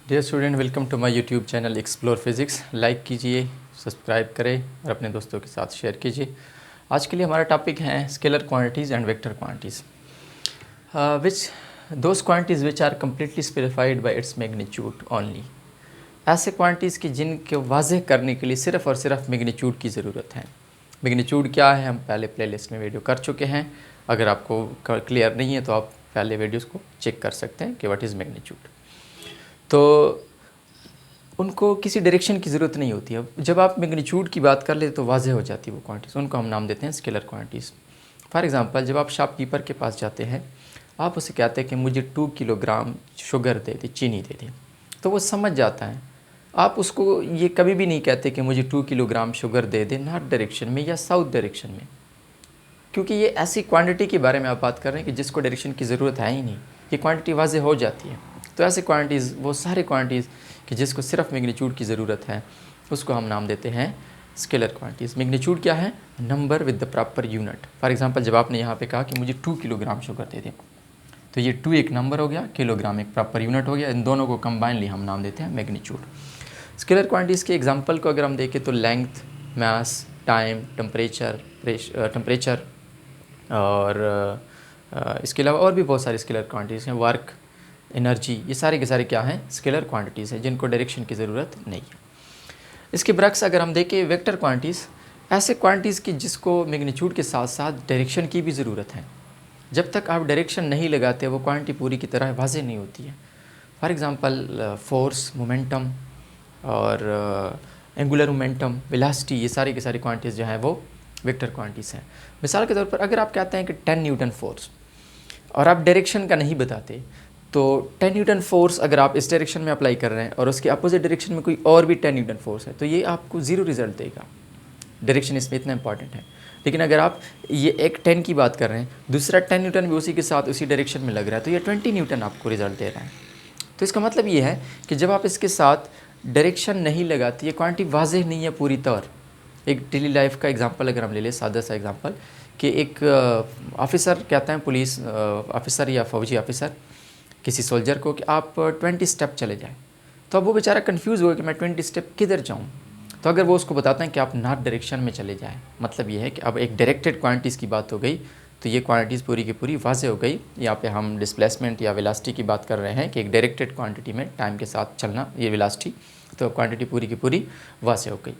Dear student, welcome to my YouTube channel explore physics. Like कीजिए, subscribe करें और अपने दोस्तों के साथ शेयर कीजिए। आज के लिए हमारा टॉपिक है scalar quantities and vector quantities which those quantities which are completely specified by its magnitude only. ऐसे क्वांटिटीज़ की जिनके वाज़ेह करने के लिए सिर्फ़ और सिर्फ मैग्नीट्यूड की ज़रूरत है। मैग्नीट्यूड क्या है हम पहले प्लेलिस्ट में वीडियो कर चुके हैं। अगर आपको क्लियर नहीं है तो आप पहले वीडियोज़ को चेक कर सकते हैं कि व्हाट इज़ मैग्नीट्यूड। तो उनको किसी डायरेक्शन की ज़रूरत नहीं होती है। जब आप मैग्नीट्यूड की बात कर ले तो वाज़ेह हो जाती है वो क्वांटिटीज़, उनको हम नाम देते हैं स्केलर क्वांटिटीज़। फॉर एग्ज़ाम्पल, जब आप शॉपकीपर के पास जाते हैं, आप उसे कहते हैं कि मुझे 2 किलोग्राम शुगर दे दे, चीनी दे दे, तो वो समझ जाता है। आप उसको ये कभी भी नहीं कहते कि मुझे 2 किलोग्राम शुगर दे दे नॉर्थ डायरेक्शन में या साउथ डायरेक्शन में, क्योंकि ये ऐसी क्वांटिटी के बारे में आप बात कर रहे हैं कि जिसको डायरेक्शन की ज़रूरत है ही नहीं। ये क्वांटिटी वाज़ेह हो जाती है। तो ऐसे क्वांटिटीज़, वो सारे क्वांटिटीज़ कि जिसको सिर्फ मैग्नीट्यूड की ज़रूरत है, उसको हम नाम देते हैं स्केलर क्वांटिटीज़। मैग्नीट्यूड क्या है? Number with the proper unit. For example, जब आपने यहाँ पे कहा कि मुझे 2 किलोग्राम शुगर दे दें, तो ये 2 एक नंबर हो गया, किलोग्राम एक प्रॉपर यूनिट हो गया। इन दोनों को कंबाइनली हम नाम देते हैं मैग्नीट्यूड। स्केलर क्वांटिटीज़ के एग्जाम्पल को अगर हम देखें तो लेंथ, मास, टाइम, टेम्परेचर और इसके अलावा और भी बहुत सारे स्केलर क्वांटिटीज़ हैं। वर्क, एनर्जी, ये सारे के सारे क्या हैं? स्केलर क्वांटिटीज़ हैं जिनको डायरेक्शन की ज़रूरत नहीं है। इसके बरक्स अगर हम देखें वेक्टर क्वांटिटीज़, ऐसे क्वांटिटीज़ की जिसको मैग्नीट्यूड के साथ साथ डायरेक्शन की भी ज़रूरत है। जब तक आप डायरेक्शन नहीं लगाते वो क्वांटिटी पूरी की तरह वाज़ेह नहीं होती है। फॉर एग्ज़ाम्पल, फोर्स, मोमेंटम और एंगुलर मोमेंटम, वेलोसिटी, ये सारी की सारी क्वांटिटीज़ जो हैं वो वेक्टर क्वांटिटीज़ हैं। मिसाल के तौर पर अगर आप कहते हैं कि 10 न्यूटन फोर्स और आप डायरेक्शन का नहीं बताते, तो 10 न्यूटन फोर्स अगर आप इस डायरेक्शन में अप्लाई कर रहे हैं और उसके अपोजिट डायरेक्शन में कोई और भी 10 न्यूटन फोर्स है, तो ये आपको ज़ीरो रिजल्ट देगा। डायरेक्शन इसमें इतना इंपॉर्टेंट है। लेकिन अगर आप ये एक 10 की बात कर रहे हैं, दूसरा 10 न्यूटन भी उसी के साथ उसी डायरेक्शन में लग रहा है, तो ये 20 न्यूटन आपको रिजल्ट दे रहा है। तो इसका मतलब ये है कि जब आप इसके साथ डायरेक्शन नहीं लगाते, ये क्वांटिटी वाज़ेह नहीं है पूरी तौर। एक डेली लाइफ का एग्जांपल अगर हम ले लें, सादा सा एग्जांपल, कि एक ऑफिसर कहता है, पुलिस ऑफिसर या फौजी ऑफिसर किसी सोल्जर को कि आप 20 स्टेप चले जाएं, तो अब वो बेचारा कंफ्यूज होगा कि मैं 20 स्टेप किधर जाऊं। तो अगर वो उसको बताते हैं कि आप नॉर्थ डायरेक्शन में चले जाएं, मतलब ये है कि अब एक डायरेक्टेड क्वांटिटीज़ की बात हो गई, तो ये क्वांटिटीज़ पूरी की पूरी वाज़ेह हो गई। यहाँ पे हम डिस्प्लेसमेंट या वेलोसिटी की बात कर रहे हैं कि एक डायरेक्टेड क्वांटिटी में टाइम के साथ चलना, ये वेलोसिटी, तो क्वांटिटी पूरी की पूरी वाज़ेह हो गई।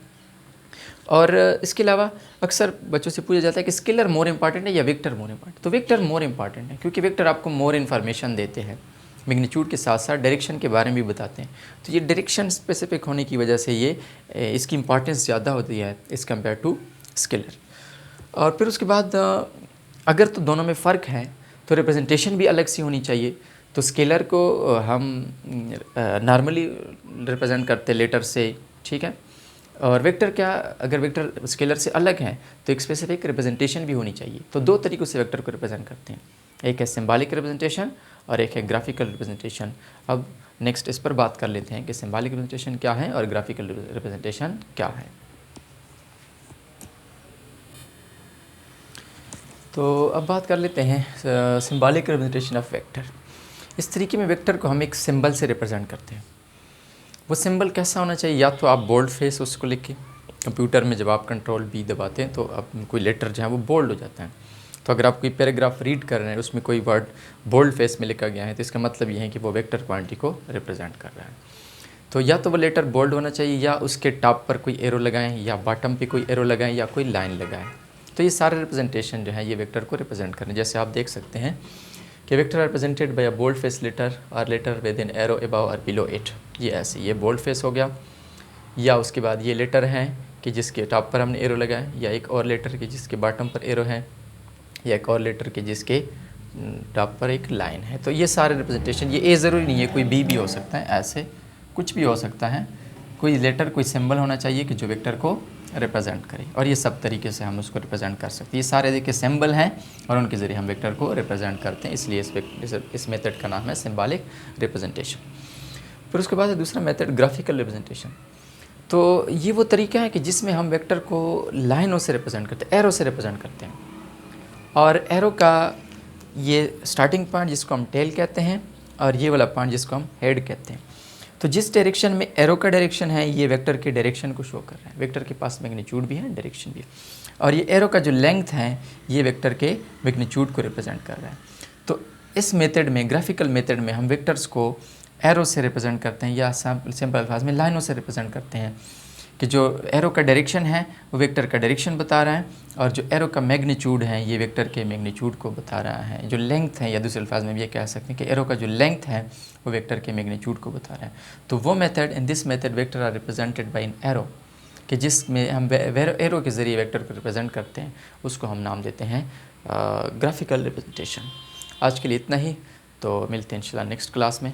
और इसके अलावा अक्सर बच्चों से पूछा जाता है कि स्केलर मोर इंपॉर्टेंट है या वेक्टर मोर इंपॉर्टेंट। तो वेक्टर मोर इंपॉर्टेंट है, क्योंकि वेक्टर आपको मोर इन्फॉर्मेशन देते हैं, मैग्नीट्यूड के साथ साथ डायरेक्शन के बारे में भी बताते हैं। तो ये डायरेक्शन स्पेसिफिक होने की वजह से ये इसकी इंपॉर्टेंस ज़्यादा होती है एज़ कम्पेयर टू स्केलर। और फिर उसके बाद अगर तो दोनों में फ़र्क है तो रिप्रेजेंटेशन भी अलग सी होनी चाहिए। तो स्केलर को हम नॉर्मली रिप्रेजेंट करते लेटर से, ठीक है। और वेक्टर क्या, अगर वेक्टर स्केलर से अलग है तो एक स्पेसिफिक रिप्रेजेंटेशन भी होनी चाहिए। तो दो तरीक़ों से वेक्टर को रिप्रेजेंट करते हैं, एक है सिंबॉलिक रिप्रेजेंटेशन और एक है ग्राफिकल रिप्रेजेंटेशन। अब नेक्स्ट इस पर बात कर लेते हैं कि सिंबॉलिक रिप्रेजेंटेशन क्या है और ग्राफिकल रिप्रेजेंटेशन क्या है। तो अब बात कर लेते हैं सिंबॉलिक रिप्रेजेंटेशन ऑफ वेक्टर। इस तरीके में वेक्टर को हम एक सिंबल से रिप्रेजेंट करते हैं। वो सिंबल कैसा होना चाहिए? या तो आप बोल्ड फेस उसको लिख के, कंप्यूटर में जब आप Ctrl+B दबाते हैं तो आप कोई लेटर जो है वो बोल्ड हो जाता है। तो अगर आप कोई पैराग्राफ रीड कर रहे हैं, उसमें कोई वर्ड बोल्ड फेस में लिखा गया है, तो इसका मतलब ये है कि वो वेक्टर क्वांटिटी को रिप्रेजेंट कर रहा है। तो या तो वो लेटर बोल्ड होना चाहिए, या उसके टॉप पर कोई एरो लगाएं, या बॉटम पे कोई एरो लगाएं, या कोई लाइन लगाएं। तो ये सारे रिप्रेजेंटेशन जो है ये वेक्टर को रिप्रेजेंट कर रहे हैं। जैसे आप देख सकते हैं कि vector are presented by a bold face letter और letter with an arrow above और बिलो इट। ये ऐसे, ये बोल्ड फेस हो गया, या उसके बाद ये लेटर हैं कि जिसके टॉप पर हमने एरो लगाए, या एक और लेटर के जिसके बॉटम पर एरो है, या एक और लेटर के जिसके टॉप पर एक लाइन है। तो ये सारे रिप्रेजेंटेशन, ये ए ज़रूरी नहीं है, कोई बी भी हो सकता है, ऐसे कुछ भी हो सकता है। कोई लेटर, कोई सिंबल होना चाहिए कि जो वेक्टर को रिप्रेजेंट करे, और ये सब तरीके से हम उसको रिप्रेजेंट कर सकते हैं। ये सारे देखिए सिंबल हैं और उनके ज़रिए हम वेक्टर को रिप्रेजेंट करते हैं, इसलिए इस मेथड का नाम है सिंबॉलिक रिप्रेजेंटेशन। फिर उसके बाद है दूसरा मेथड ग्राफिकल रिप्रेजेंटेशन। तो ये वो तरीका है कि जिसमें हम वेक्टर को लाइनों से रिप्रेजेंट करते हैं, एरो से रिप्रेजेंट करते हैं। और एरो का ये स्टार्टिंग पॉइंट जिसको हम टेल कहते हैं, और ये वाला पॉइंट जिसको हम हेड कहते हैं। तो जिस डायरेक्शन में एरो का डायरेक्शन है ये वेक्टर के डायरेक्शन को शो कर रहा है। वेक्टर के पास मैग्नीट्यूड भी है, डायरेक्शन भी है, और ये एरो का जो लेंथ है ये वेक्टर के मैग्नीट्यूड को रिप्रेजेंट कर रहा है। तो इस मेथड में, ग्राफिकल मेथड में, हम वेक्टर्स को एरो से रिप्रेजेंट करते हैं या सिंपल अल्फाज में लाइनों से रिप्रेजेंट करते हैं कि जो एरो का डायरेक्शन है वो वेक्टर का डायरेक्शन बता रहा है, और जो एरो का मैग्नीट्यूड है ये वेक्टर के मैग्नीट्यूड को बता रहा है। जो लेंथ है, या दूसरे अल्फाज में भी ये कह सकते हैं कि एरो का जो लेंथ है वो वेक्टर के मैग्नीट्यूड को बता रहा है। तो वो method, in this method vector are represented by an arrow, कि जिसमें हम एरो के ज़रिए वेक्टर को रिप्रेजेंट करते हैं, उसको हम नाम देते हैं ग्राफिकल रिप्रेजेंटेशन। आज के लिए इतना ही, तो मिलते हैं इंशाल्लाह नेक्स्ट क्लास में।